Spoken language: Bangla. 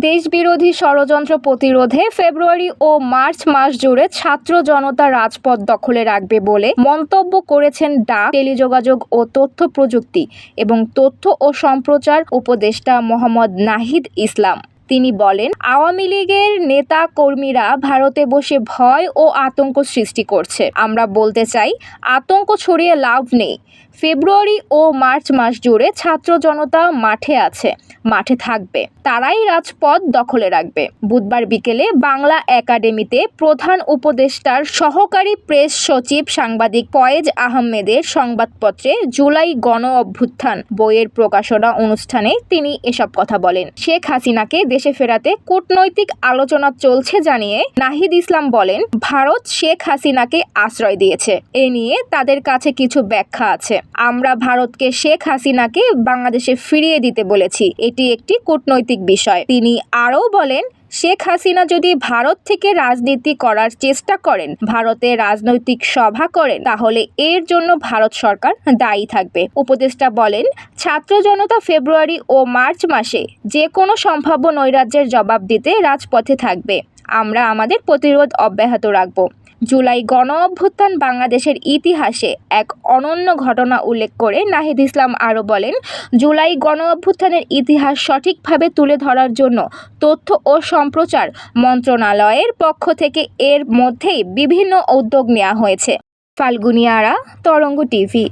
দেশবিরোধী ষড়যন্ত্র প্রতিরোধে ফেব্রুয়ারি ও মার্চ মাস জুড়ে ছাত্র জনতা রাজপথ দখলে রাখবে বলে মন্তব্য করেছেন ডাক, টেলিযোগাযোগ ও তথ্য প্রযুক্তি এবং তথ্য ও সম্প্রচার উপদেষ্টা মোহাম্মদ নাহিদ ইসলাম। তিনি বলেন, আওয়ামী লীগের নেতা কর্মীরা ভারতে বসে ভয় ও আতঙ্ক সৃষ্টি করছে। আমরা বলতে চাই, আতঙ্ক ছড়িয়ে লাভ নেই। ফেব্রুয়ারি ও মার্চ মাস জুড়ে ছাত্র জনতা মাঠে আছে, মাঠে থাকবে, তারাই রাজপথ দখলে রাখবে। বুধবার বিকেলে বাংলা একাডেমিতে প্রধান উপদেষ্টার সহকারী প্রেস সচিব সাংবাদিক ফয়েজ আহমেদের সংবাদপত্রে জুলাই গণ অভ্যুত্থান বইয়ের প্রকাশনা অনুষ্ঠানে তিনি এসব কথা বলেন। শেখ হাসিনাকে দেশে ফেরাতে কূটনৈতিক আলোচনা চলছে জানিয়ে নাহিদ ইসলাম বলেন, ভারত শেখ হাসিনাকে আশ্রয় দিয়েছে, এ নিয়ে তাদের কাছে কিছু ব্যাখ্যা আছে। আমরা ভারতকে শেখ হাসিনাকে বাংলাদেশে ফিরিয়ে দিতে বলেছি, এটি একটি কূটনৈতিক বিষয়। তিনি আরও বলেন, শেখ হাসিনা যদি ভারত থেকে রাজনীতি করার চেষ্টা করেন, ভারতে রাজনৈতিক সভা করেন, তাহলে এর জন্য ভারত সরকার দায়ী থাকবে। উপদেষ্টা বলেন, ছাত্র জনতা ফেব্রুয়ারি ও মার্চ মাসে যে কোনো সম্ভাব্য নৈরাজ্যের জবাব দিতে রাজপথে থাকবে। আমরা আমাদের প্রতিরোধ অব্যাহত রাখব। জুলাই গণ অভ্যুত্থান বাংলাদেশের ইতিহাসে এক অনন্য ঘটনা উল্লেখ করে নাহিদ ইসলাম আরও বলেন, জুলাই গণ অভ্যুত্থানের ইতিহাস সঠিকভাবে তুলে ধরার জন্য তথ্য ও সম্প্রচার মন্ত্রণালয়ের পক্ষ থেকে এর মধ্যেই বিভিন্ন উদ্যোগ নেওয়া হয়েছে। ফাল্গুনী আরা, তরঙ্গ টিভি।